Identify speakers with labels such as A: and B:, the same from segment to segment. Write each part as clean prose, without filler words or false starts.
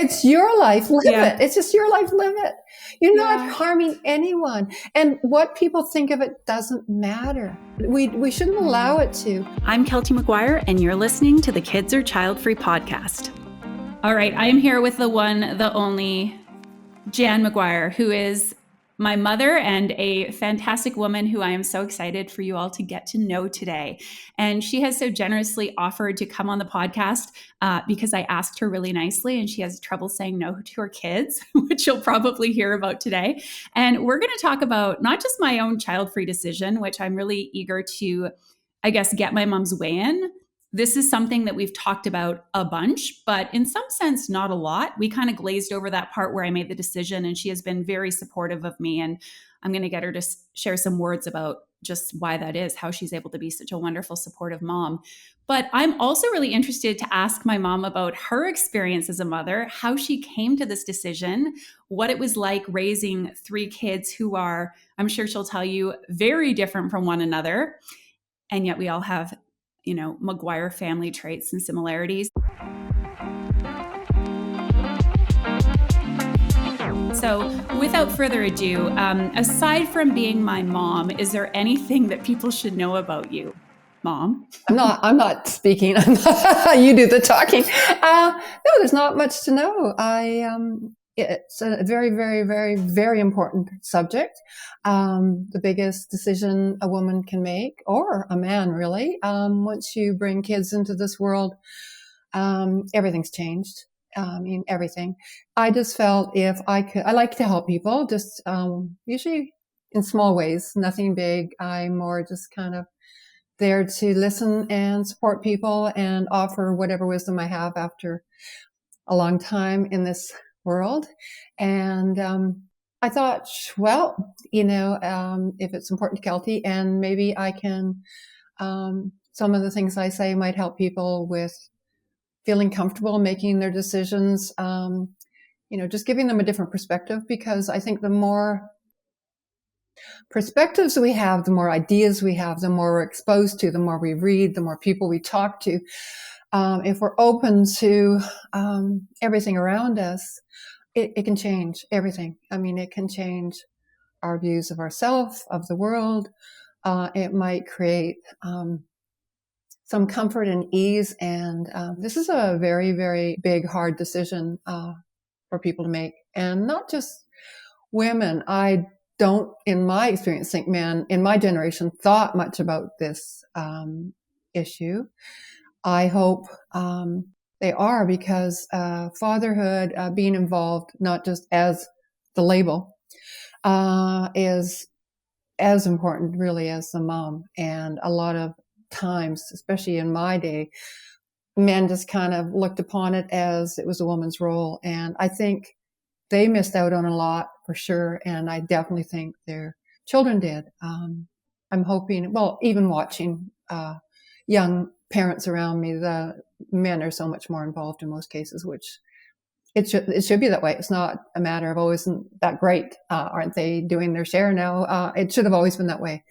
A: it's your life. Live
B: Yeah.
A: it. It's just your life. Live it. You're
B: Yeah.
A: not harming anyone. And what people think of it doesn't matter. We shouldn't allow it to.
B: I'm Keltie Maguire, and you're listening to the Kids Are Childfree podcast. All right, I am here with the one, the only Jan Maguire, who is my mother and a fantastic woman who I am so excited for you all to get to know today. And she has so generously offered to come on the podcast because I asked her really nicely, and she has trouble saying no to her kids, which you'll probably hear about today. And we're going to talk about not just my own child-free decision, which I'm really eager to, I guess, get my mom's weigh in. This is something that we've talked about a bunch, but in some sense, not a lot. We kind of glazed over that part where I made the decision, and she has been very supportive of me. And I'm going to get her to share some words about just why that is, how she's able to be such a wonderful, supportive mom. But I'm also really interested to ask my mom about her experience as a mother, how she came to this decision, what it was like raising three kids who are, I'm sure she'll tell you, very different from one another. And yet we all have Maguire family traits and similarities. So without further ado, aside from being my mom, is there anything that people should know about you, Mom?
A: I'm not speaking. You do the talking. No, there's not much to know. It's a very, very, very, very important subject. The biggest decision a woman can make, or a man really, once you bring kids into this world, everything's changed. Everything. I just felt if I could, I like to help people, just usually in small ways, nothing big. I'm more just kind of there to listen and support people and offer whatever wisdom I have after a long time in this world. And I thought, well, if it's important to Keltie, and maybe I can, some of the things I say might help people with feeling comfortable making their decisions, just giving them a different perspective, because I think the more perspectives we have, the more ideas we have, the more we're exposed to, the more we read, the more people we talk to. If we're open to everything around us, it can change everything. It can change our views of ourselves, of the world. It might create some comfort and ease. And this is a very, very big, hard decision for people to make. And not just women. I don't, in my experience, think men in my generation thought much about this issue. I hope they are, because fatherhood, being involved, not just as the label, is as important really as the mom. And a lot of times, especially in my day, men just kind of looked upon it as it was a woman's role. And I think they missed out on a lot for sure. And I definitely think their children did. I'm hoping, well, even watching young parents around me, the men are so much more involved in most cases, which it should be that way. It's not a matter of, oh, isn't that great? Aren't they doing their share now? It should have always been that way.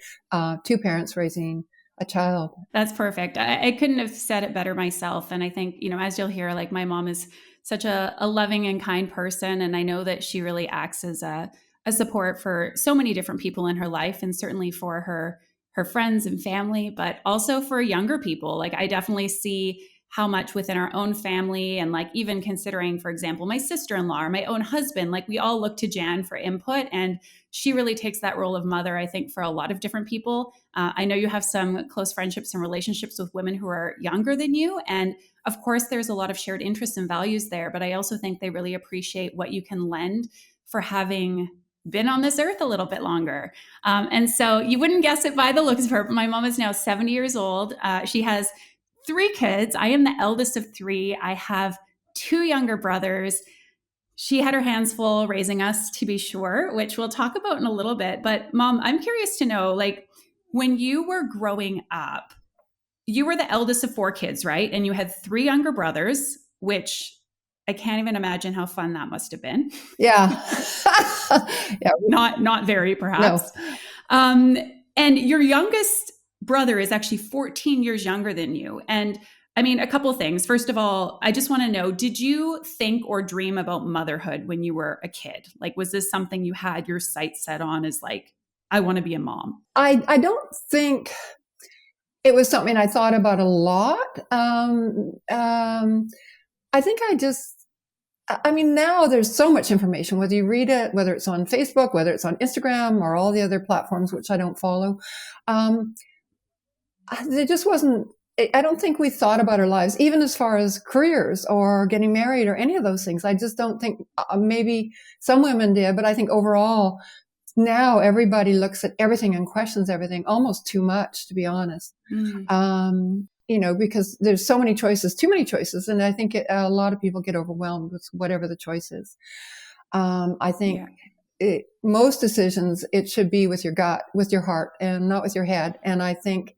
A: Two parents raising a child.
B: That's perfect. I couldn't have said it better myself. And I think, as you'll hear, like, my mom is such a loving and kind person. And I know that she really acts as a support for so many different people in her life, and certainly for her friends and family, but also for younger people. Like, I definitely see how much within our own family, and like even considering, for example, my sister-in-law or my own husband, like we all look to Jan for input, and she really takes that role of mother, I think, for a lot of different people. I know you have some close friendships and relationships with women who are younger than you. And of course, there's a lot of shared interests and values there, but I also think they really appreciate what you can lend for having been on this earth a little bit longer. And so you wouldn't guess it by the looks of her, but my mom is now 70 years old. She has three kids. I am the eldest of three. I have two younger brothers. She had her hands full raising us, to be sure, which we'll talk about in a little bit. But Mom, I'm curious to know, like, when you were growing up, you were the eldest of four kids, right? And you had three younger brothers, which I can't even imagine how fun that must have been.
A: Yeah.
B: Yeah. Not very, perhaps. No. And your youngest brother is actually 14 years younger than you. And I mean, a couple things. First of all, I just want to know, did you think or dream about motherhood when you were a kid? Like, was this something you had your sights set on as like, I want to be a mom?
A: I don't think it was something I thought about a lot. I think I mean, now there's so much information, whether you read it, whether it's on Facebook, whether it's on Instagram or all the other platforms, which I don't follow. Um, there just wasn't, I don't think we thought about our lives, even as far as careers or getting married or any of those things. I just don't think, maybe some women did, but I think overall now everybody looks at everything and questions everything almost too much, to be honest.
B: Mm.
A: Because there's so many choices, too many choices. And I think a lot of people get overwhelmed with whatever the choice is. I think most decisions, it should be with your gut, with your heart, and not with your head. And I think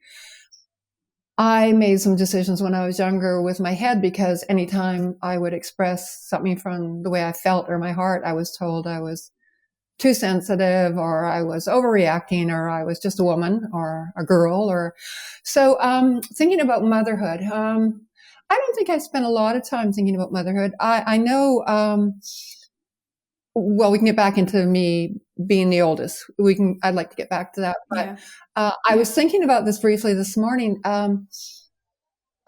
A: I made some decisions when I was younger with my head, because anytime I would express something from the way I felt or my heart, I was told I was too sensitive, or I was overreacting, or I was just a woman or a girl. Or so thinking about motherhood, I don't think I spent a lot of time thinking about motherhood. I know, well, we can get back into me being the oldest. I'd like to get back to that. But I was thinking about this briefly this morning.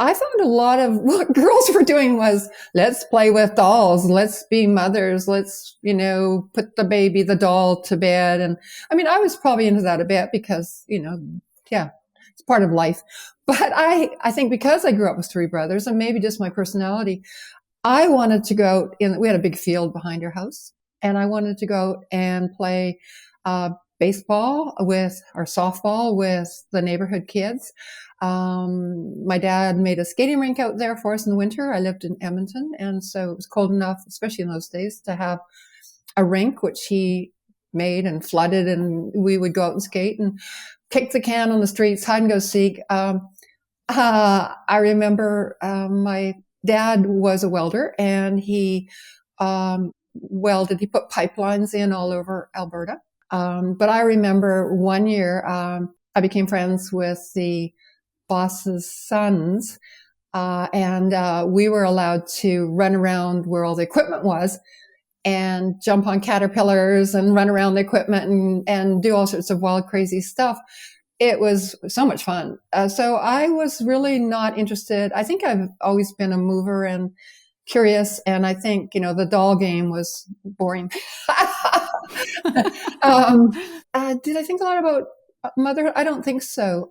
A: I found a lot of what girls were doing was, let's play with dolls, let's be mothers, let's, put the doll to bed. And I mean, I was probably into that a bit because, it's part of life. But I think because I grew up with three brothers and maybe just my personality, I wanted to go we had a big field behind our house, and I wanted to go and play, baseball or softball with the neighborhood kids. My dad made a skating rink out there for us in the winter. I lived in Edmonton, and so it was cold enough, especially in those days, to have a rink, which he made and flooded, and we would go out and skate and kick the can on the streets, hide and go seek. I remember my dad was a welder, and he welded. He put pipelines in all over Alberta. But I remember one year I became friends with the boss's sons, and we were allowed to run around where all the equipment was and jump on caterpillars and run around the equipment and do all sorts of wild, crazy stuff. It was so much fun. So I was really not interested. I think I've always been a mover and curious, and I think, the doll game was boring. Did I think a lot about motherhood? I don't think so.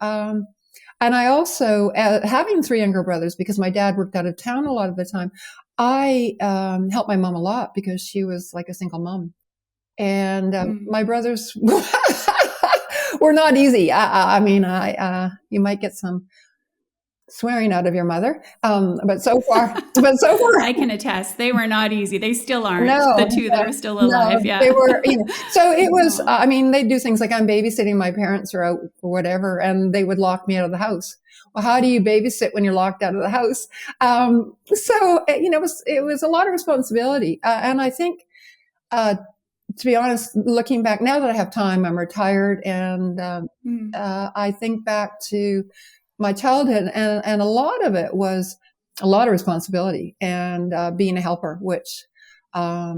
A: And I also, having three younger brothers, because my dad worked out of town a lot of the time, I helped my mom a lot because she was like a single mom. And my brothers were not easy. I mean, you might get some swearing out of your mother, but so far,
B: I can attest they were not easy. They still aren't.
A: No,
B: the two that are still alive.
A: no, they were. So it was. I mean, they do things like, I'm babysitting. My parents are out or whatever, and they would lock me out of the house. Well, how do you babysit when you're locked out of the house? So it was a lot of responsibility, and I think, to be honest, looking back now that I have time, I'm retired, and I think back to my childhood, and a lot of it was a lot of responsibility and being a helper, which, I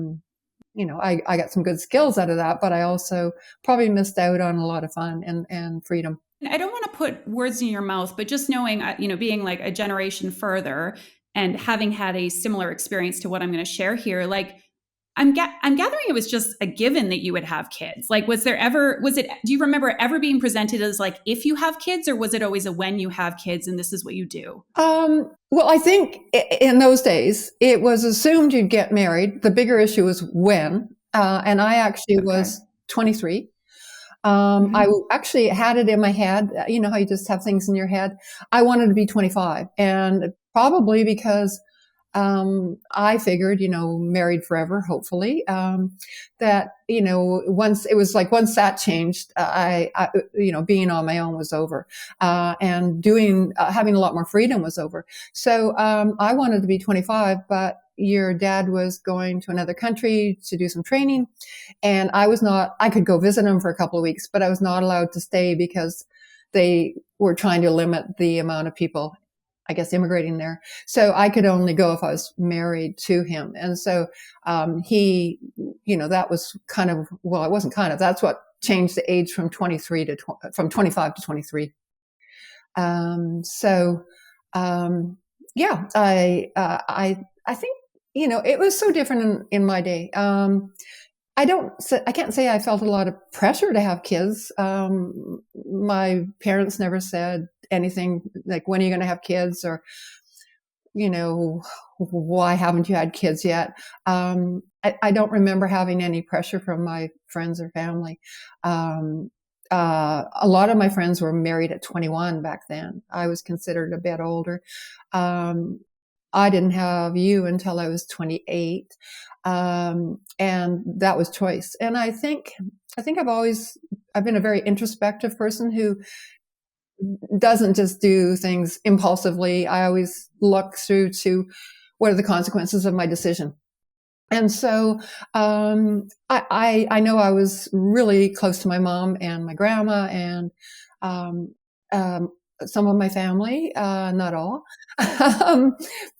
A: got some good skills out of that, but I also probably missed out on a lot of fun and freedom.
B: I don't want to put words in your mouth, but just knowing, being like a generation further and having had a similar experience to what I'm going to share here, like I'm gathering it was just a given that you would have kids. Like, do you remember ever being presented as like, if you have kids, or was it always a when you have kids and this is what you do?
A: Well, I think in those days it was assumed you'd get married. The bigger issue was when, and I actually was 23. I actually had it in my head. You know how you just have things in your head? I wanted to be 25, and probably because I figured, married forever, hopefully, that, once that changed, being on my own was over, and having a lot more freedom was over. So, I wanted to be 25, but your dad was going to another country to do some training, and I could go visit him for a couple of weeks, but I was not allowed to stay because they were trying to limit the amount of people I guess, immigrating there. So I could only go if I was married to him. And so he, that was kind of, well, it wasn't kind of, that's what changed the age from 23 to, from 25 to 23. So, yeah, I think, it was so different in my day. I can't say I felt a lot of pressure to have kids. My parents never said anything like, when are you going to have kids? Or, why haven't you had kids yet? I don't remember having any pressure from my friends or family. A lot of my friends were married at 21 back then. I was considered a bit older. I didn't have you until I was 28. And that was choice. And I think I've been a very introspective person who doesn't just do things impulsively. I always look through to what are the consequences of my decision. And so I know I was really close to my mom and my grandma and some of my family, not all.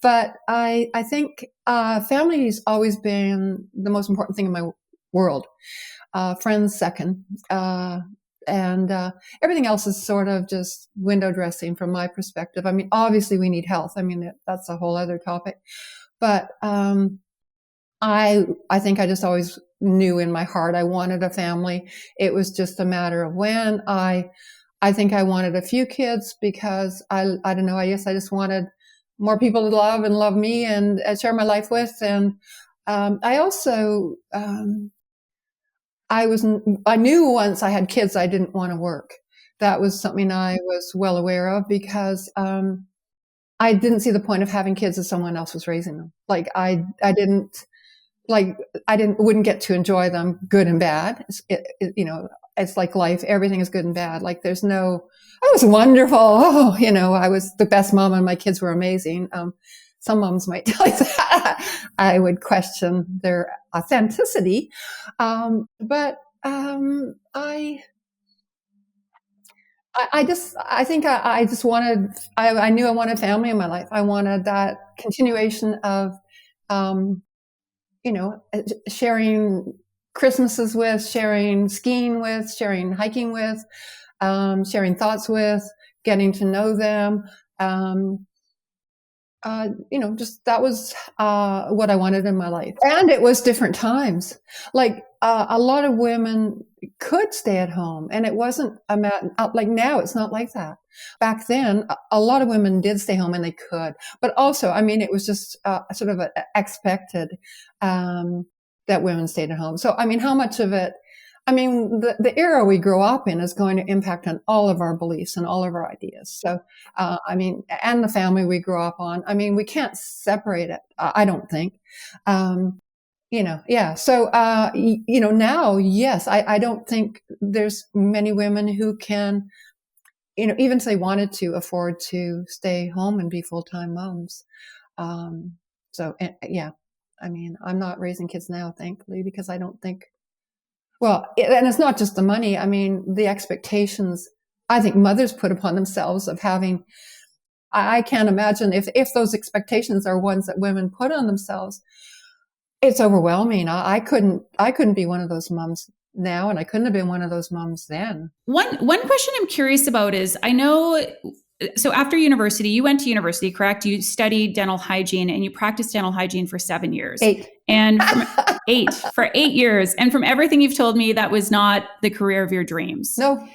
A: But I think family's always been the most important thing in my world. Friends second. And everything else is sort of just window dressing from my perspective. I mean, obviously we need health. I mean, that's a whole other topic. But I think I just always knew in my heart I wanted a family. It was just a matter of when. I think I wanted a few kids because I don't know, I guess I just wanted more people to love me and share my life with. And I also I knew once I had kids I didn't want to work. That was something I was well aware of because I didn't see the point of having kids if someone else was raising them. Like I wouldn't get to enjoy them, good and bad. It's like life. Everything is good and bad. Like I was wonderful. Oh, I was the best mom and my kids were amazing. Some moms might tell you that. I would question their authenticity. But I think I just wanted, I knew I wanted family in my life. I wanted that continuation of, sharing Christmases with, sharing skiing with, sharing hiking with, sharing thoughts with, getting to know them. Just that was what I wanted in my life. And it was different times. Like a lot of women could stay at home, and it wasn't like now. It's not like that. Back then, a lot of women did stay home, and they could. But also, I mean, it was just sort of expected that women stayed at home. So, I mean, how much of it? I mean, the era we grow up in is going to impact on all of our beliefs and all of our ideas. So, I mean, and the family we grew up on. I mean, we can't separate it. I don't think. Yeah. So, now, yes, I don't think there's many women who can, even if they wanted to, afford to stay home and be full-time moms. So, yeah, I mean, I'm not raising kids now, thankfully, because I don't think. Well, and it's not just the money. I mean, the expectations I think mothers put upon themselves of having, I can't imagine if those expectations are ones that women put on themselves, it's overwhelming. I couldn't be one of those moms now, and I couldn't have been one of those moms then.
B: One question I'm curious about is, I know, so after university, you went to university, correct? You studied dental hygiene and you practiced dental hygiene for 7 years.
A: 8.
B: And for 8 years. And from everything you've told me, that was not the career of your dreams.
A: No.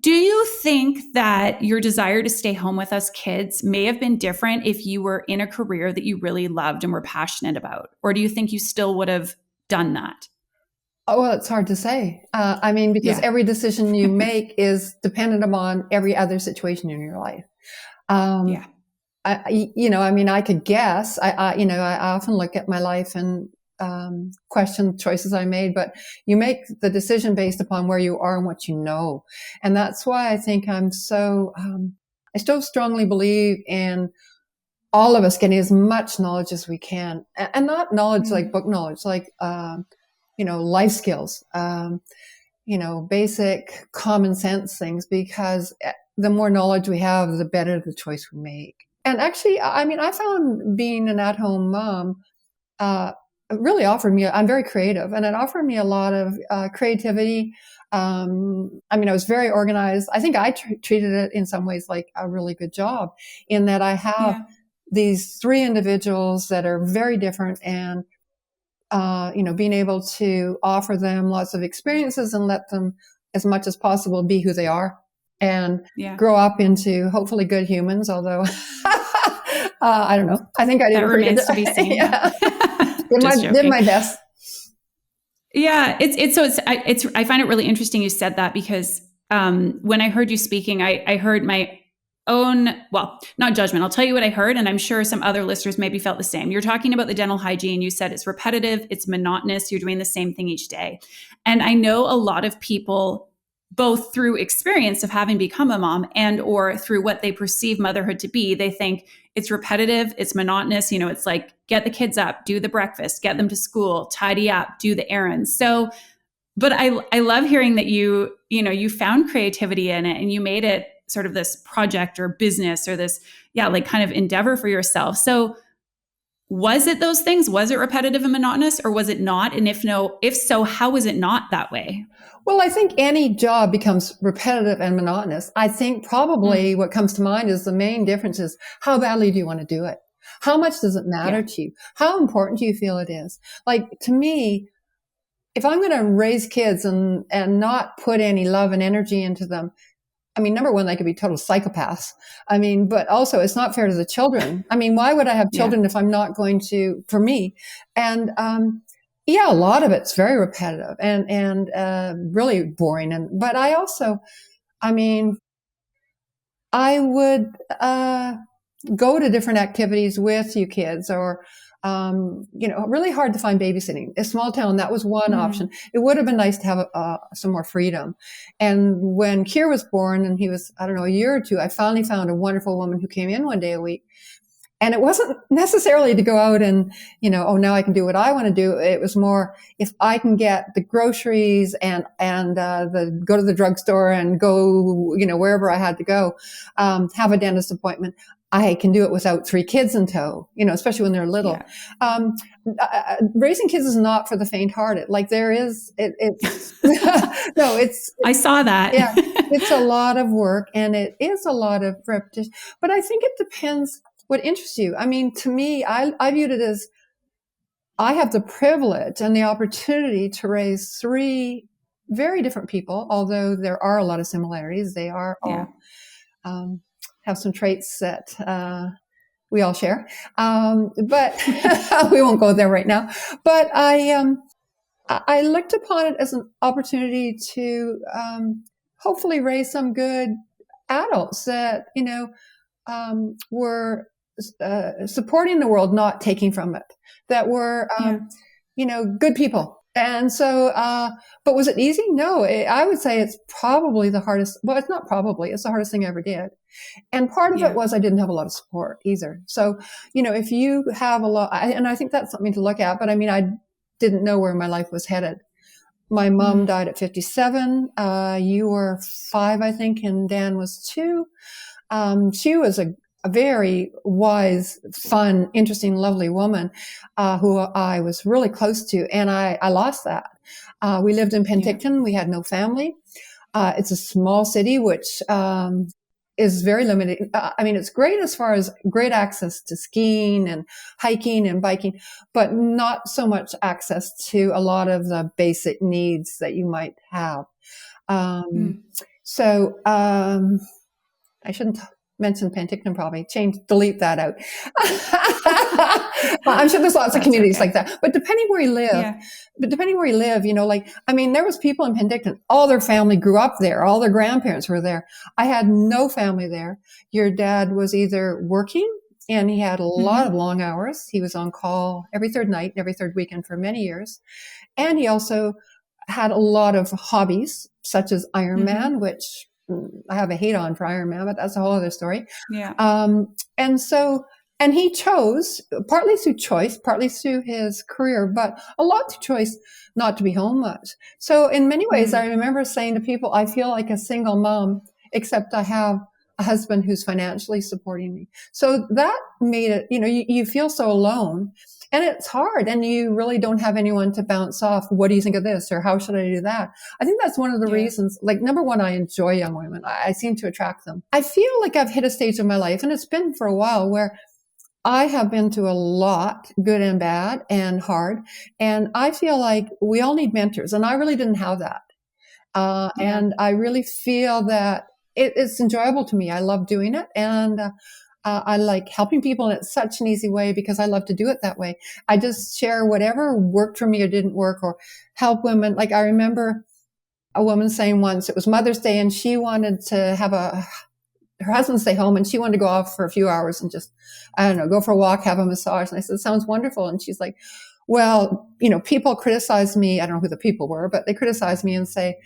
B: Do you think that your desire to stay home with us kids may have been different if you were in a career that you really loved and were passionate about? Or do you think you still would have done that?
A: Oh, well, it's hard to say. I mean, because every decision you make is dependent upon every other situation in your life. I mean, I could guess. I often look at my life and question choices I made, but you make the decision based upon where you are and what you know. And that's why I think I still strongly believe in all of us getting as much knowledge as we can, and not knowledge like book knowledge, like, life skills, basic common sense things, because the more knowledge we have, the better the choice we make. And actually, I mean, I found being an at-home mom uh, really offered me, I'm very creative, and it offered me a lot of creativity. I mean, I was very organized. I think I treated it in some ways like a really good job, in that I have
B: Yeah.
A: these three individuals that are very different, and being able to offer them lots of experiences and let them, as much as possible, be who they are and
B: Yeah.
A: grow up into hopefully good humans. Although I don't know, I think I did
B: That
A: a pretty good
B: remains to be seen.
A: yeah.
B: Yeah.
A: did
B: Just joking.
A: my best.
B: Yeah, I find it really interesting you said that, because when I heard you speaking, I heard my own, well, not judgment. I'll tell you what I heard, and I'm sure some other listeners maybe felt the same. You're talking about the dental hygiene. You said it's repetitive, it's monotonous. You're doing the same thing each day, and I know a lot of people, both through experience of having become a mom and or through what they perceive motherhood to be, they think it's repetitive, it's monotonous. It's like, get the kids up, do the breakfast, get them to school, tidy up, do the errands. So, but I love hearing that you found creativity in it and you made it sort of this project or business or this, like kind of endeavor for yourself. So was it those things? Was it repetitive and monotonous, or was it not? And if so, how was it not that way?
A: Well, I think any job becomes repetitive and monotonous. I think probably
B: Mm,
A: what comes to mind is the main difference is, how badly do you want to do it? How much does it
B: yeah.
A: matter to you? How important do you feel it is? Like, to me, if I'm going to raise kids and not put any love and energy into them, I mean, number one, they could be total psychopaths. I mean, but also it's not fair to the children. I mean, why would I have
B: Yeah.
A: children if I'm not going to, for me? And, yeah, a lot of it's very repetitive and really boring. But I also, I mean, I would go to different activities with you kids, or really hard to find babysitting. A small town, that was one option.
B: Mm,
A: It would have been nice to have some more freedom. And when Kier was born, and he was, I don't know, a year or two, I finally found a wonderful woman who came in one day a week. And it wasn't necessarily to go out and, oh, now I can do what I want to do. It was more, if I can get the groceries and go to the drugstore and go, wherever I had to go, have a dentist appointment, I can do it without three kids in tow, especially when they're little.
B: yeah.
A: Um, Raising kids is not for the faint-hearted. Like, it's no,
B: I saw that.
A: yeah, it's a lot of work, and it is a lot of repetition. But I think it depends what interests you. I mean, to me, I viewed it as, I have the privilege and the opportunity to raise three very different people, although there are a lot of similarities. They are
B: Yeah.
A: all have some traits that we all share. But we won't go there right now. But I looked upon it as an opportunity to hopefully raise some good adults that, were supporting the world, not taking from it, that were,
B: Yeah.
A: good people. And so, but was it easy? No, I would say it's probably the hardest. Well, it's not probably, it's the hardest thing I ever did. And part of it
B: Yeah.
A: was I didn't have a lot of support either. So, if you have a lot, and I think that's something to look at, but I mean, I didn't know where my life was headed. My mom
B: Mm,
A: died at 57. You were 5, I think, and Dan was 2. She was a very wise, fun, interesting, lovely woman who I was really close to, and I lost that. We lived in
B: yeah.
A: Penticton. We had no family. It's a small city, which is very limited. I mean, it's great as far as great access to skiing and hiking and biking, but not so much access to a lot of the basic needs that you might have. Um,
B: Mm.
A: so I shouldn't mention Penticton, probably delete that out. I'm sure there's lots of
B: That's
A: communities
B: okay.
A: like that, but depending where you live,
B: Yeah.
A: there was people in Penticton, all their family grew up there, all their grandparents were there. I had no family there. Your dad was either working, and he had a lot of
B: Mm-hmm.
A: long hours. He was on call every third night, every third weekend for many years. And he also had a lot of hobbies, such as
B: Mm-hmm.
A: Ironman, which I have a hate on for Ironman, but that's a whole other story.
B: Yeah.
A: And so, and he chose, partly through choice, partly through his career, but a lot through choice, not to be home much. So in many ways, I
B: Mm.
A: remember saying to people, I feel like a single mom except I have a husband who's financially supporting me. So that made it, you feel so alone and it's hard and you really don't have anyone to bounce off. What do you think of this? Or how should I do that? I think that's one of the reasons, like, number one, I enjoy young women. I seem to attract them. I feel like I've hit a stage in my life, and it's been for a while, where I have been through a lot, good and bad and hard. And I feel like we all need mentors. And I really didn't have that. And I really feel that it's enjoyable to me. I love doing it. And I like helping people. And it's such an easy way because I love to do it that way. I just share whatever worked for me or didn't work, or help women. Like, I remember a woman saying once, it was Mother's Day, and she wanted to have her husband stay home, and she wanted to go off for a few hours and just, I don't know, go for a walk, have a massage. And I said, sounds wonderful. And she's like, well, people criticize me. I don't know who the people were, but they criticize me and say,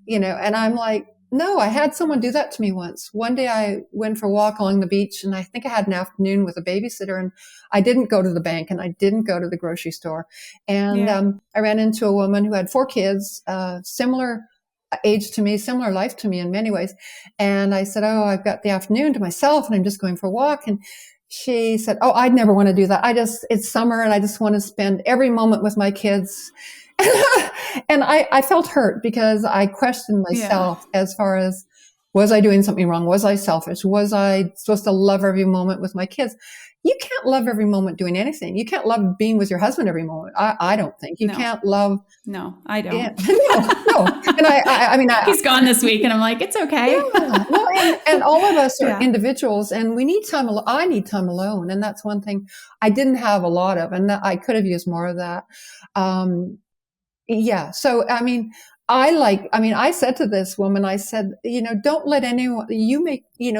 A: and I'm like, no, I had someone do that to me once. One day I went for a walk along the beach, and I think I had an afternoon with a babysitter, and I didn't go to the bank and I didn't go to the grocery store. And I ran into a woman who had 4 kids, similar age to me, similar life to me in many ways. And I said, oh, I've got the afternoon to myself and I'm just going for a walk. And she said, oh, I'd never want to do that. It's summer and I just want to spend every moment with my kids. And I felt hurt because I questioned myself as far as, was I doing something wrong? Was I selfish? Was I supposed to love every moment with my kids? You can't love every moment doing anything. You can't love being with your husband every moment. I don't think you can't love.
B: No, I don't.
A: No. And I mean,
B: he's gone this week, and I'm like, it's okay.
A: Yeah. Well, and all of us are individuals, and we need time. I need time alone, and that's one thing I didn't have a lot of, and I could have used more of that. So I mean, I said to this woman, I said, don't let anyone,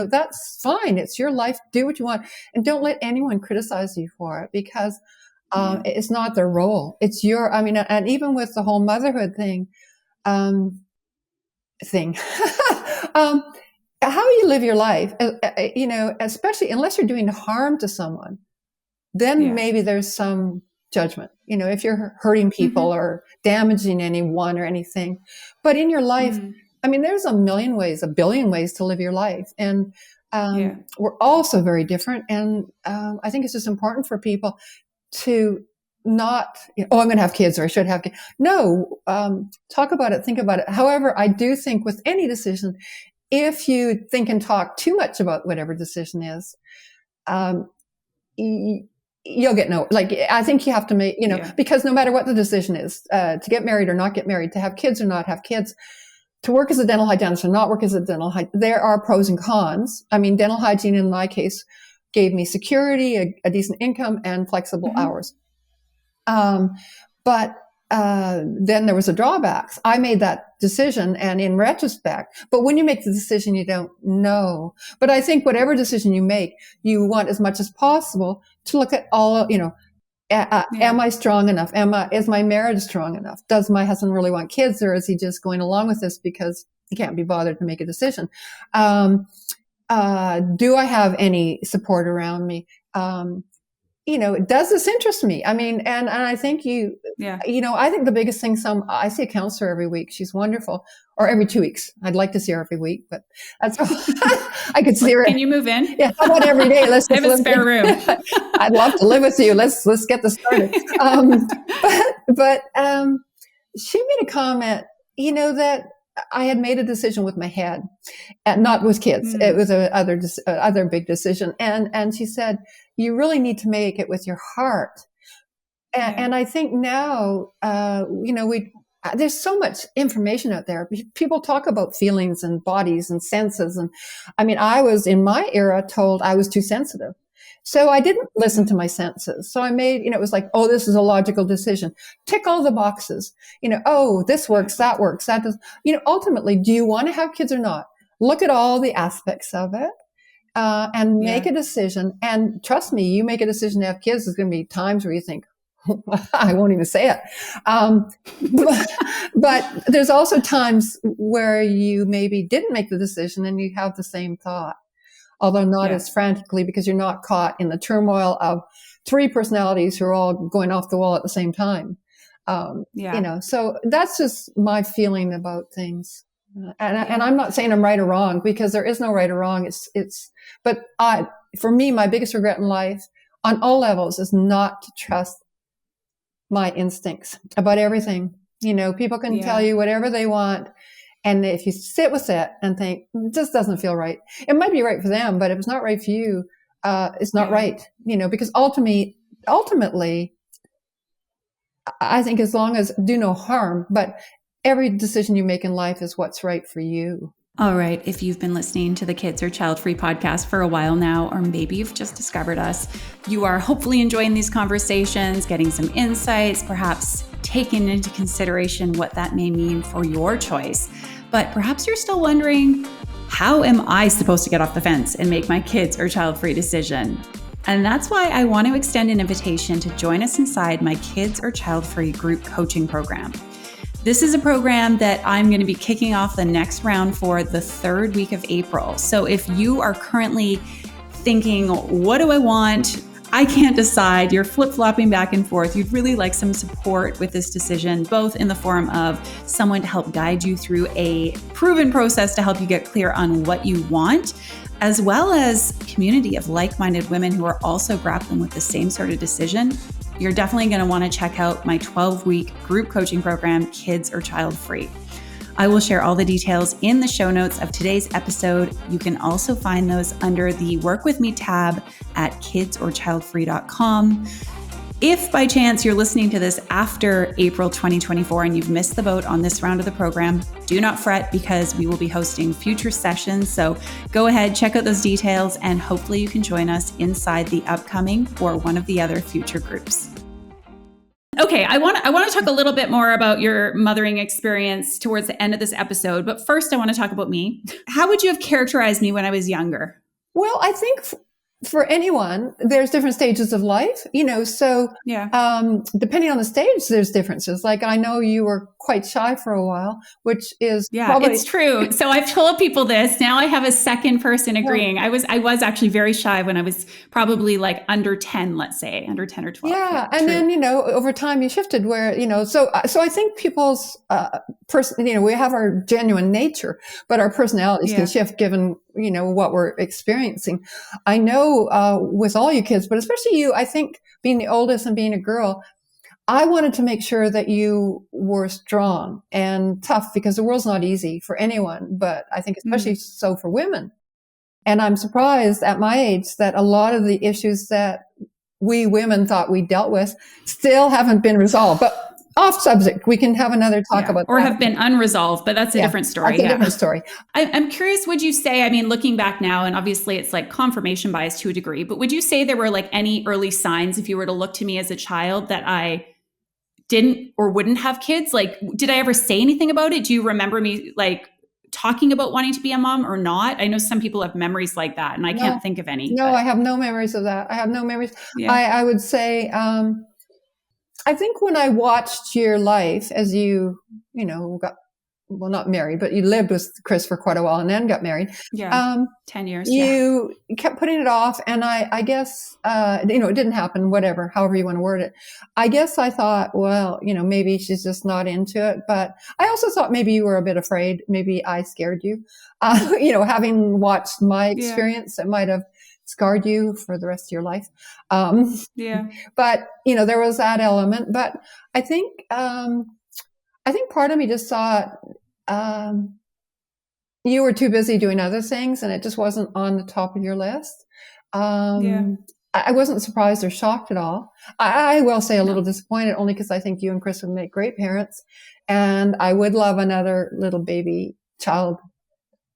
A: that's fine. It's your life. Do what you want. And don't let anyone criticize you for it, because it's not their role. It's and even with the whole motherhood thing, how you live your life, especially unless you're doing harm to someone, then maybe there's some judgment, if you're hurting people or damaging anyone or anything. But in your life, there's a billion ways to live your life. And we're all so very different. And I think it's just important for people to not, I'm going to have kids, or I should have kids. No, talk about it, think about it. However, I do think with any decision, if you think and talk too much about whatever decision is, you'll get I think you have to make, because no matter what the decision is, to get married or not get married, to have kids or not have kids, to work as a dental hygienist or not work as a dental hygienist, there are pros and cons. I mean, dental hygiene in my case gave me security, a decent income, and flexible hours. But then there was a drawbacks. I made that decision, and in retrospect, but when you make the decision, you don't know. But I think whatever decision you make, you want as much as possible to look at all, am I strong enough? Is my marriage strong enough? Does my husband really want kids, or is he just going along with this because he can't be bothered to make a decision? Do I have any support around me? Does this interest me? I mean, and I think I think the biggest thing, I see a counselor every week. She's wonderful. Or every 2 weeks. I'd like to see her every week, but that's all. I could see her.
B: Can you move in?
A: Yeah. How about every day? Let's
B: I have a spare room.
A: I'd love to live with you. Let's get this started. But she made a comment, that I had made a decision with my head, and not with kids. It was other big decision. And she said, you really need to make it with your heart. And I think now, there's so much information out there. People talk about feelings and bodies and senses. And I was in my era told I was too sensitive. So I didn't listen to my senses. So I made, it was like, oh, this is a logical decision. Tick all the boxes. Oh, this works, that works, that does. Ultimately, do you want to have kids or not? Look at all the aspects of it. And make a decision. And trust me, you make a decision to have kids, there's going to be times where you think, I won't even say it. But there's also times where you maybe didn't make the decision and you have the same thought, although not as frantically, because you're not caught in the turmoil of 3 personalities who are all going off the wall at the same time. So that's just my feeling about things. And I'm not saying I'm right or wrong, because there is no right or wrong. But for me, my biggest regret in life on all levels is not to trust my instincts about everything. People can tell you whatever they want. And if you sit with it and think, this doesn't feel right, it might be right for them, but if it's not right for you, it's not right, because ultimately, I think as long as do no harm, but every decision you make in life is what's right for you.
B: All right. If you've been listening to the Kids Are Childfree podcast for a while now, or maybe you've just discovered us, you are hopefully enjoying these conversations, getting some insights, perhaps taking into consideration what that may mean for your choice. But perhaps you're still wondering, how am I supposed to get off the fence and make my kids or child-free decision? And that's why I want to extend an invitation to join us inside my Kids or Child-Free group coaching program. This is a program that I'm going to be kicking off the next round for the third week of April. So if you are currently thinking, what do I want? I can't decide. You're flip-flopping back and forth. You'd really like some support with this decision, both in the form of someone to help guide you through a proven process to help you get clear on what you want, as well as a community of like-minded women who are also grappling with the same sort of decision. You're definitely going to want to check out my 12-week group coaching program, Kids or Child Free. I will share all the details in the show notes of today's episode. You can also find those under the Work With Me tab at kidsorchildfree.com. If by chance you're listening to this after April 2024 and you've missed the boat on this round of the program, do not fret, because we will be hosting future sessions. So go ahead, check out those details, and hopefully you can join us inside the upcoming or one of the other future groups. Okay, I want to talk a little bit more about your mothering experience towards the end of this episode. But first, I want to talk about me. How would you have characterized me when I was younger?
A: Well, I think for anyone, there's different stages of life, so depending on the stage, there's differences. Like, I know you were quite shy for a while, which is probably...
B: It's true. So I've told people this. Now I have a second person agreeing. I was actually very shy when I was probably like under 10, let's say, under 10 or 12.
A: Yeah. And then, over time you shifted where, so I think people's we have our genuine nature, but our personalities can shift given, what we're experiencing. I know with all you kids, but especially you, I think being the oldest and being a girl, I wanted to make sure that you were strong and tough, because the world's not easy for anyone, but I think especially so for women. And I'm surprised at my age that a lot of the issues that we women thought we dealt with still haven't been resolved. But off subject, we can have another talk about
B: or
A: that.
B: have been unresolved, but that's a different story.
A: That's a different story.
B: I'm curious, would you say, looking back now, and obviously it's like confirmation bias to a degree, but would you say there were like any early signs, if you were to look to me as a child, that I didn't or wouldn't have kids? Like, did I ever say anything about it? Do you remember me like talking about wanting to be a mom or not? I know some people have memories like that, and I can't think of any.
A: No, I have no memories of that. I have no memories. Yeah. I would say, I think when I watched your life as you, got, well, not married, but you lived with Chris for quite a while and then got married.
B: 10 years.
A: You kept putting it off. And I guess, it didn't happen, whatever, however you want to word it. I guess I thought, well, maybe she's just not into it. But I also thought maybe you were a bit afraid. Maybe I scared you. Having watched my experience, it might have scarred you for the rest of your life. But, there was that element. But I think part of me just thought you were too busy doing other things and it just wasn't on the top of your list. I wasn't surprised or shocked at all. I will say a little disappointed, only because I think you and Chris would make great parents. And I would love another little baby child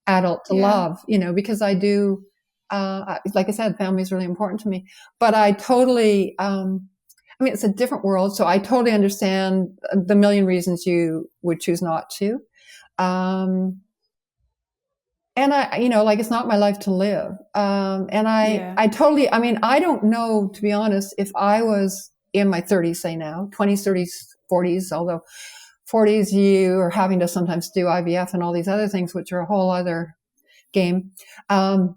A: adult to love, because I do. Like I said, family is really important to me, but I totally, it's a different world. So I totally understand the million reasons you would choose not to. And it's not my life to live. And I totally, I don't know, to be honest, if I was in my 30s, say now, 20s, 30s, 40s, although 40s, you are having to sometimes do IVF and all these other things, which are a whole other game. I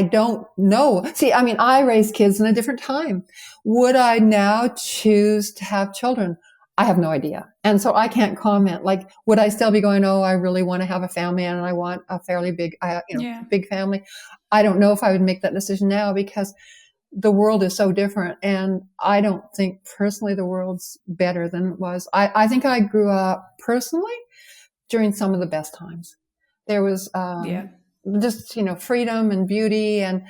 A: don't know. See, I raised kids in a different time. Would I now choose to have children? I have no idea. And so I can't comment. Like, would I still be going, oh, I really want to have a family and I want a fairly big,
B: Yeah.
A: big family? I don't know if I would make that decision now because the world is so different. And I don't think personally the world's better than it was. I think I grew up personally during some of the best times. There was
B: Yeah.
A: just, freedom and beauty, and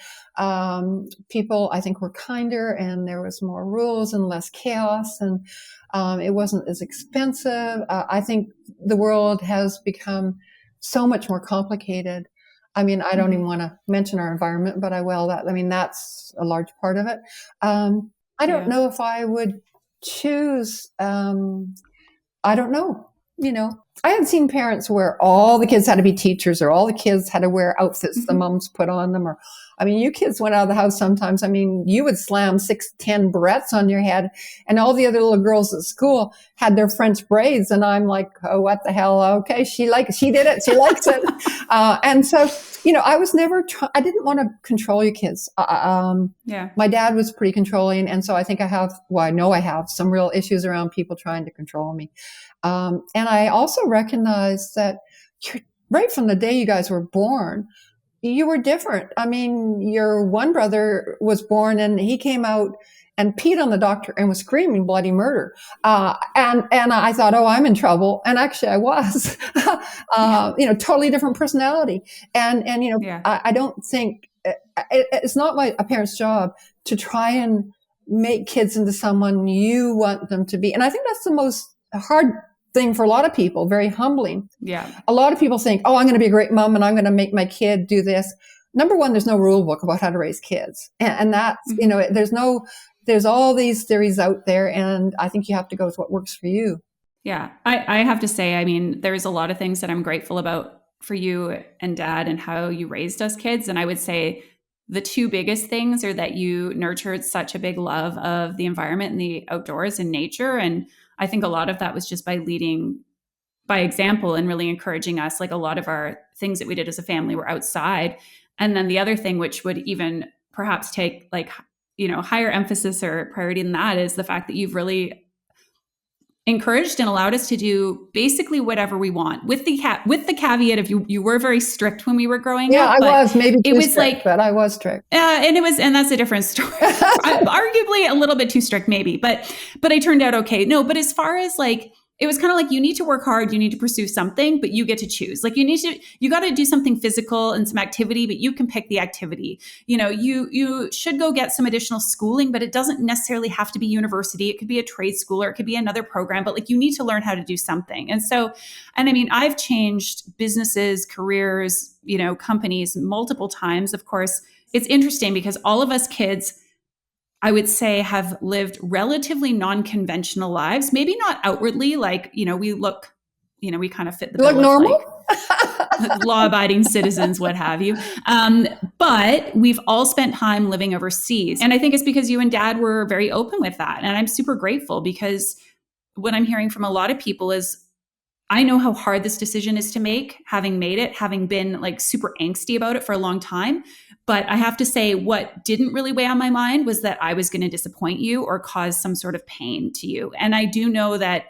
A: people, I think, were kinder, and there was more rules and less chaos, and it wasn't as expensive. I think the world has become so much more complicated. I mean, I don't even want to mention our environment, but I will. That's a large part of it. I don't
B: Yeah.
A: know if I would choose. I don't know. I had seen parents where all the kids had to be teachers, or all the kids had to wear outfits the moms put on them. Or, you kids went out of the house sometimes. you would slam 6, 10 barrettes on your head, and all the other little girls at school had their French braids. And I'm like, oh, what the hell? Okay. She did it. She likes it. And so, I was never, I didn't want to control you kids.
B: Yeah.
A: My dad was pretty controlling. And so I think I know I have some real issues around people trying to control me. And I also recognize that right from the day you guys were born, you were different. Your one brother was born and he came out and peed on the doctor and was screaming bloody murder. And I thought, oh, I'm in trouble. And actually I was, totally different personality. And
B: Yeah.
A: I don't think it's not a parent's job to try and make kids into someone you want them to be. And I think that's the most hard thing for a lot of people, very humbling.
B: Yeah.
A: A lot of people think, oh, I'm going to be a great mom and I'm going to make my kid do this. Number one, there's no rule book about how to raise kids. And that's, there's all these theories out there. And I think you have to go with what works for you.
B: Yeah. I have to say, there's a lot of things that I'm grateful about for you and Dad and how you raised us kids. And I would say the two biggest things are that you nurtured such a big love of the environment and the outdoors and nature. And I think a lot of that was just by leading by example and really encouraging us. Like, a lot of our things that we did as a family were outside. And then the other thing, which would even perhaps take higher emphasis or priority than that, is the fact that you've really encouraged and allowed us to do basically whatever we want, with the caveat of you were very strict when we were growing up.
A: Yeah, I was maybe
B: it was
A: strict, but I was strict.
B: And that's a different story. Arguably a little bit too strict, maybe, but I turned out okay. No, but as far as it was kind of like, you need to work hard, you need to pursue something, but you get to choose. You got to do something physical and some activity, but you can pick the activity. You should go get some additional schooling, but it doesn't necessarily have to be university. It could be a trade school, or it could be another program, but you need to learn how to do something. And so, I've changed businesses, careers, companies multiple times. Of course, it's interesting because all of us kids, I would say, have lived relatively non-conventional lives. Maybe not outwardly, we look, we kind of fit the bill.
A: Look normal?
B: Law-abiding citizens, what have you. But we've all spent time living overseas. And I think it's because you and Dad were very open with that. And I'm super grateful, because what I'm hearing from a lot of people is, I know how hard this decision is to make, having made it, having been super angsty about it for a long time. But I have to say, what didn't really weigh on my mind was that I was going to disappoint you or cause some sort of pain to you. And I do know that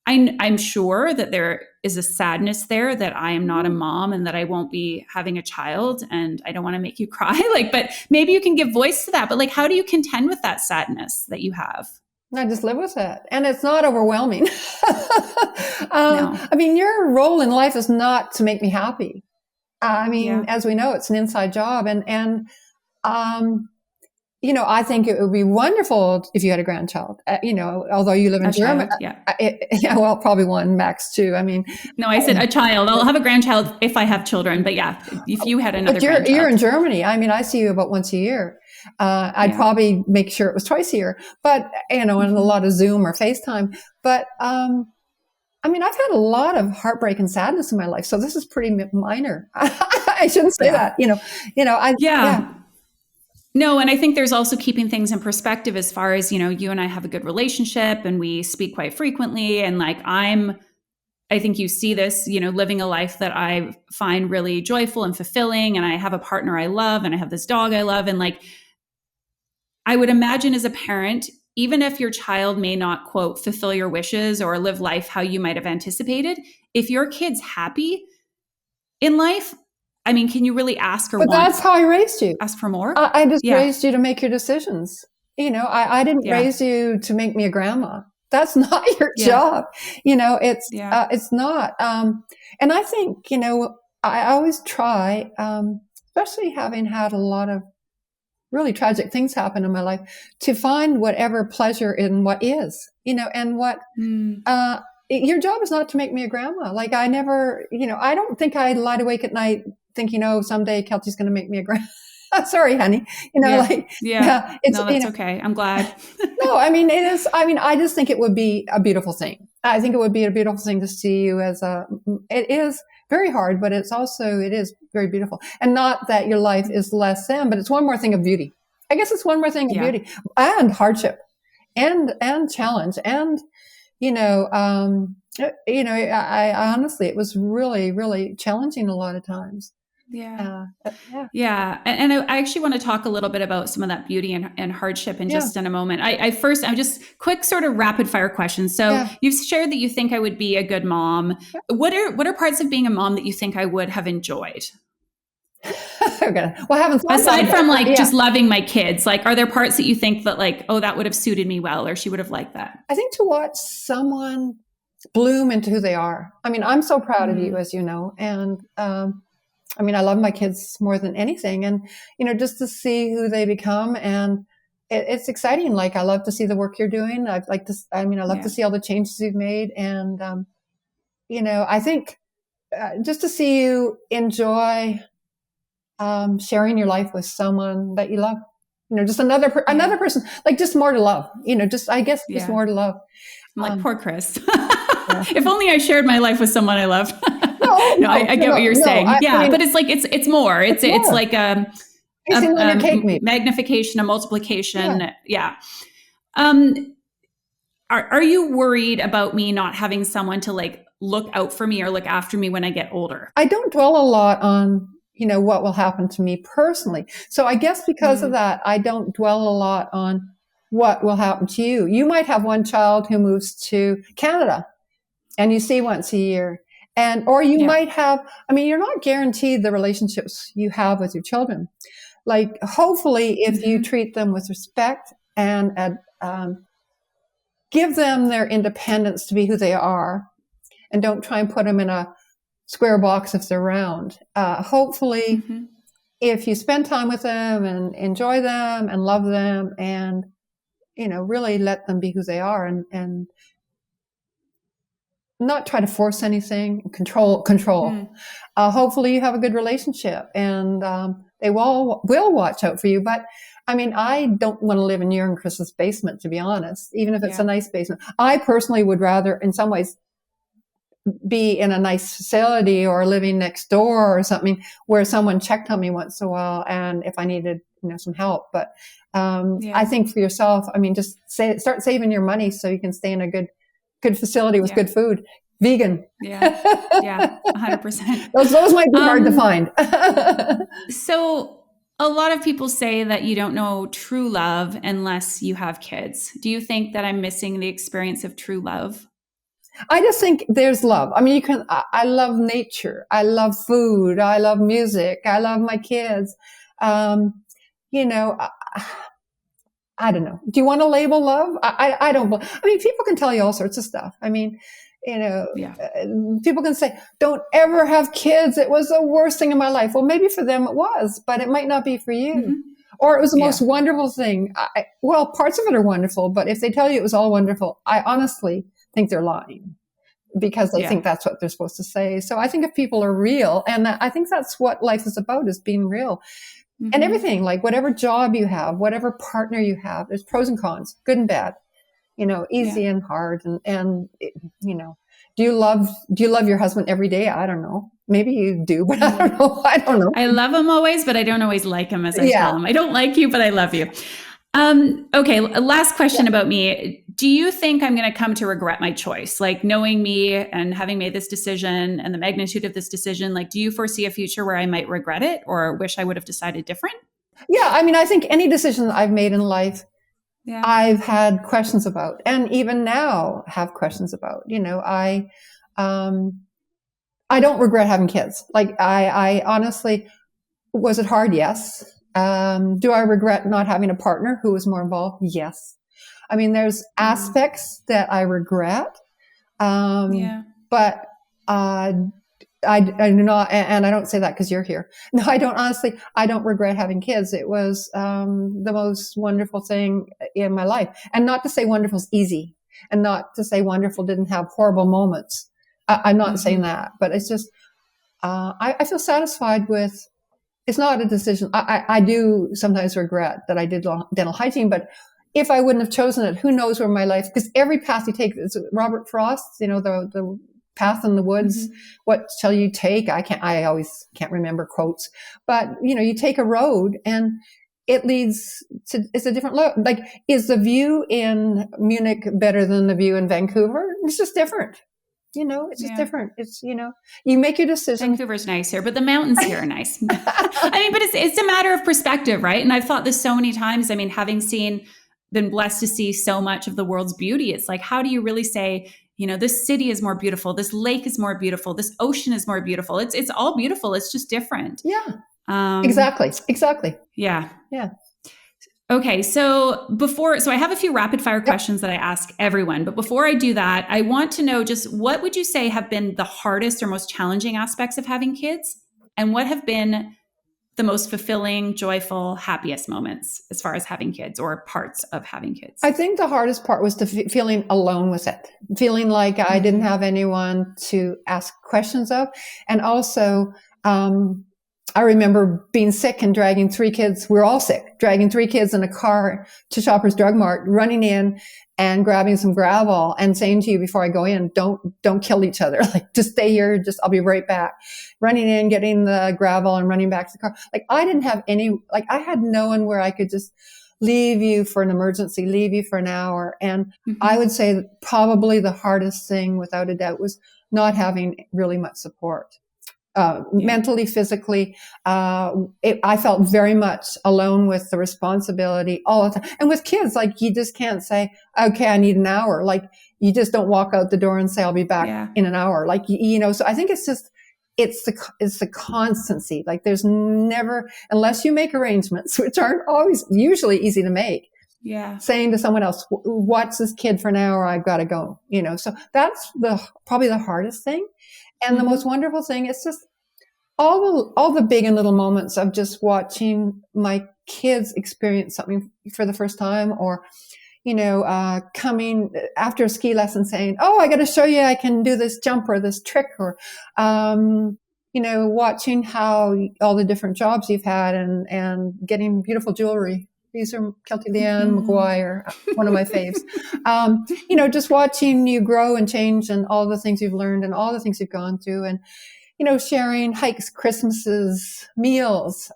B: I'm sure that there is a sadness there that I am not a mom and that I won't be having a child, and I don't want to make you cry. But maybe you can give voice to that. But how do you contend with that sadness that you have?
A: I just live with it. And it's not overwhelming.
B: No.
A: Your role in life is not to make me happy. As we know, it's an inside job. And I think it would be wonderful if you had a grandchild, although you live in Germany.
B: Yeah.
A: Probably one, max two.
B: No, I said a child. I'll have a grandchild if I have children. But yeah, if you had another grandchild.
A: You're in Germany. I see you about once a year. I'd probably make sure it was twice a year, but, and a lot of Zoom or FaceTime. But, I've had a lot of heartbreak and sadness in my life. So this is pretty minor. I shouldn't say that,
B: Yeah. No, and I think there's also keeping things in perspective as far as, you and I have a good relationship and we speak quite frequently. And I think you see this, living a life that I find really joyful and fulfilling. And I have a partner I love, and I have this dog I love. And I would imagine as a parent, even if your child may not, quote, fulfill your wishes or live life how you might have anticipated, if your kid's happy in life, I mean, can you really ask or
A: But that's how I raised you.
B: ask for more?
A: I just
B: Yeah.
A: raised you to make your decisions. I didn't
B: Yeah.
A: raise you to make me a grandma. That's not your
B: Yeah.
A: job. It's not. And I think, I always try, especially having had a lot of really tragic things happen in my life, to find whatever pleasure in what is, and what, your job is not to make me a grandma. Like I never, I don't think I lied awake at night thinking, oh, someday Keltie's going to make me a grandma. Sorry, honey.
B: No, that's okay. I'm glad.
A: No, I mean, it is, I just think it would be a beautiful thing. I think it would be a beautiful thing to see you it is very hard, but it is very beautiful. And not that your life is less than, but it's one more thing of beauty. I guess it's one more thing of beauty and hardship and challenge. And, I honestly, it was really, really challenging a lot of times.
B: Yeah. And I actually want to talk a little bit about some of that beauty and hardship in just in a moment. I'm just quick sort of rapid fire questions. So you've shared that you think I would be a good mom. What are parts of being a mom that you think I would have enjoyed?
A: Okay. Well, I haven't
B: aside from just loving my kids, like, are there parts that you think that like, oh, that would have suited me well, or she would have liked that?
A: I think to watch someone bloom into who they are. I mean, I'm so proud of you, as you know, and, I love my kids more than anything. And, just to see who they become, and it's exciting. Like, I love to see the work you're doing. I love to see all the changes you've made. And, I think just to see you enjoy sharing your life with someone that you love, just another person, like just more to love, just more to love.
B: I'm like, poor Chris. If only I shared my life with someone I love. I get what you're saying. But it's like, it's more. It's like a magnification, a multiplication. Yeah. Are you worried about me not having someone to like look out for me or look after me when I get older?
A: I don't dwell a lot on, what will happen to me personally. So I guess because of that, I don't dwell a lot on what will happen to you. You might have one child who moves to Canada and you see once a year. Or you might have, you're not guaranteed the relationships you have with your children. Like, hopefully, if you treat them with respect and give them their independence to be who they are, and don't try and put them in a square box if they're round. Hopefully, if you spend time with them and enjoy them and love them and, really let them be who they are and not try to force anything, control. Hopefully you have a good relationship and they will watch out for you. But I don't want to live in your and Chris's basement, to be honest, even if it's a nice basement. I personally would rather, in some ways, be in a nice facility or living next door or something where someone checked on me once in a while and if I needed, some help. But I think for yourself, just start saving your money so you can stay in a good facility with good food, vegan.
B: 100%.
A: Those might be hard to find.
B: So a lot of people say that you don't know true love unless you have kids. Do you think that I'm missing the experience of true love?
A: I just think there's love. I love nature. I love food. I love music. I love my kids. I don't know. Do you want to label love? I don't. People can tell you all sorts of stuff. People can say, don't ever have kids. It was the worst thing in my life. Well, maybe for them it was, but it might not be for you. Or it was the most wonderful thing. Parts of it are wonderful, but if they tell you it was all wonderful, I honestly think they're lying because they think that's what they're supposed to say. So I think if people are real, and I think that's what life is about, is being real. And everything, like whatever job you have, whatever partner you have, there's pros and cons, good and bad, easy and hard. And do you love your husband every day? I don't know. Maybe you do, but I don't know.
B: I love him always, but I don't always like him as I tell him. I don't like you, but I love you. Okay. Last question about me. Do you think I'm going to come to regret my choice? Like, knowing me and having made this decision and the magnitude of this decision, like, do you foresee a future where I might regret it or wish I would have decided different?
A: Yeah. I think any decision that I've made in life,
B: Yeah.
A: I've had questions about, and even now have questions about. I don't regret having kids. Like I honestly, was it hard? Yes. Do I regret not having a partner who was more involved? Yes. I mean, there's aspects that I regret,
B: Yeah.
A: but uh, I do not, and I don't say that because you're here. No, I don't. Honestly, I don't regret having kids. It was the most wonderful thing in my life. And not to say wonderful is easy, and not to say wonderful didn't have horrible moments. I'm not saying that, but it's just I feel satisfied with. It's not a decision. I do sometimes regret that I did dental hygiene, but if I wouldn't have chosen it, who knows where my life, because every path you take, it's Robert Frost, the path in the woods, what shall you take? I always can't remember quotes, but you take a road and it leads to, it's a different look. Like, is the view in Munich better than the view in Vancouver? It's just different. It's just different. It's, you make your decision.
B: Vancouver's nice here, but the mountains here are nice. I mean, but it's a matter of perspective, right? And I've thought this so many times. I mean, having been blessed to see so much of the world's beauty, it's like, how do you really say, this city is more beautiful, this lake is more beautiful, this ocean is more beautiful? It's all beautiful. It's just different.
A: Yeah. Exactly.
B: Yeah.
A: Yeah.
B: Okay, so I have a few rapid fire questions that I ask everyone, but before I do that, I want to know just what would you say have been the hardest or most challenging aspects of having kids, and what have been the most fulfilling, joyful, happiest moments as far as having kids or parts of having kids?
A: I think the hardest part was feeling alone with it, feeling like I didn't have anyone to ask questions of, and also I remember being sick and dragging 3 kids. We're all sick, dragging 3 kids in a car to Shoppers Drug Mart, running in and grabbing some gravel and saying to you before I go in, don't kill each other. Like, just stay here. I'll be right back. Running in, getting the gravel and running back to the car. Like, I didn't have I had no one where I could just leave you for an emergency, leave you for an hour. And I would say that probably the hardest thing, without a doubt, was not having really much support. Mentally, physically, I felt very much alone with the responsibility all the time. And with kids, like, you just can't say, okay, I need an hour. Like, you just don't walk out the door and say, I'll be back in an hour. Like, so I think it's the constancy. Like, there's never, unless you make arrangements, which aren't always usually easy to make.
B: Yeah.
A: Saying to someone else, watch this kid for an hour, I've got to go, so that's probably the hardest thing. And the most wonderful thing is just all the big and little moments of just watching my kids experience something for the first time, or, coming after a ski lesson saying, oh, I got to show you, I can do this jump or this trick, or, watching how all the different jobs you've had and getting beautiful jewelry. These are Keltie Jan Maguire, one of my faves. Just watching you grow and change, and all the things you've learned and all the things you've gone through, and, sharing hikes, Christmases, meals,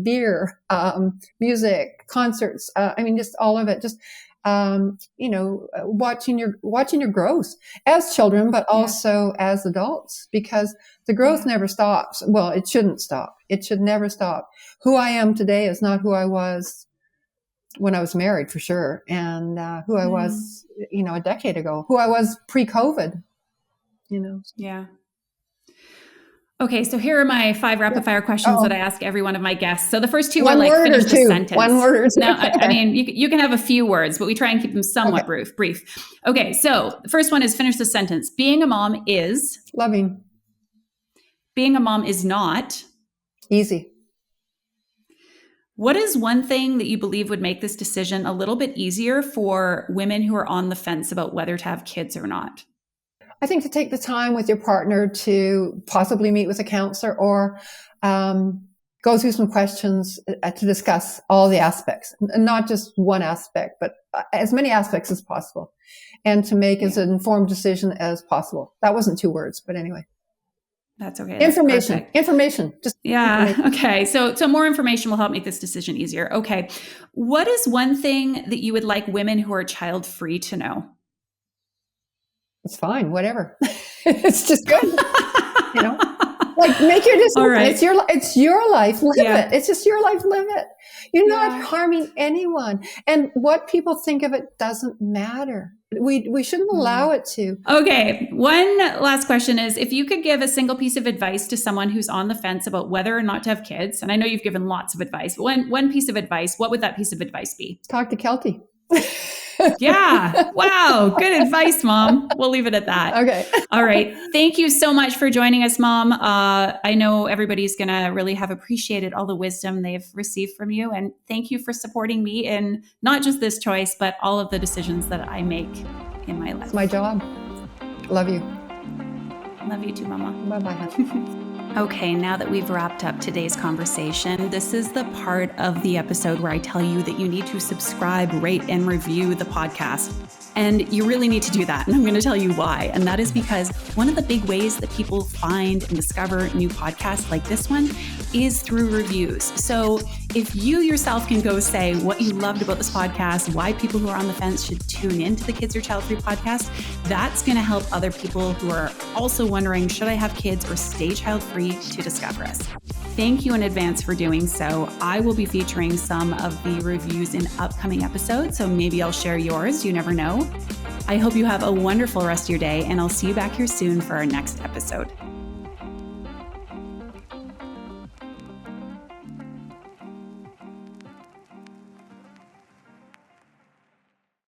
A: beer, music, concerts. Just all of it. Just, watching your growth as children, but also as adults, because the growth never stops. Well, it shouldn't stop. It should never stop. Who I am today is not who I was when I was married, for sure. And who I was, a decade ago, who I was pre-COVID,
B: Yeah. Okay, so here are my 5 rapid fire questions that I ask every one of my guests. So the first 2 are like, finish the sentence.
A: One word or two.
B: No, I mean, you can have a few words, but we try and keep them somewhat brief. Okay, so the first one is finish the sentence. Being a mom is?
A: Loving.
B: Being a mom is not?
A: Easy.
B: What is one thing that you believe would make this decision a little bit easier for women who are on the fence about whether to have kids or not?
A: I think to take the time with your partner to possibly meet with a counselor, or go through some questions to discuss all the aspects, not just one aspect, but as many aspects as possible, and to make as an informed decision as possible. That wasn't 2 words, but anyway.
B: That's okay.
A: Information. Just
B: information. Okay. So more information will help make this decision easier. Okay. What is one thing that you would like women who are child-free to know?
A: It's fine. Whatever. It's just good. Like, make your decision.
B: All right.
A: It's your life. Live it. It's just your life. Live it. You're not harming anyone. And what people think of it doesn't matter. We shouldn't allow it to.
B: Okay. One last question is, if you could give a single piece of advice to someone who's on the fence about whether or not to have kids, and I know you've given lots of advice, but one piece of advice, what would that piece of advice be?
A: Talk to Keltie.
B: Yeah. Wow. Good advice, Mom. We'll leave it at that.
A: Okay.
B: All right. Thank you so much for joining us, Mom. I know everybody's going to really have appreciated all the wisdom they've received from you. And thank you for supporting me in not just this choice, but all of the decisions that I make in my life.
A: It's my job. Love you.
B: Love you too, Mama.
A: Bye-bye.
B: Okay, now that we've wrapped up today's conversation, this is the part of the episode where I tell you that you need to subscribe, rate, and review the podcast. And you really need to do that. And I'm going to tell you why. And that is because one of the big ways that people find and discover new podcasts like this one is through reviews. So if you yourself can go say what you loved about this podcast, why people who are on the fence should tune into the Kids Are Childfree podcast, that's going to help other people who are also wondering, should I have kids or stay child-free, to discover us. Thank you in advance for doing so. I will be featuring some of the reviews in upcoming episodes, so maybe I'll share yours. You never know. I hope you have a wonderful rest of your day, and I'll see you back here soon for our next episode.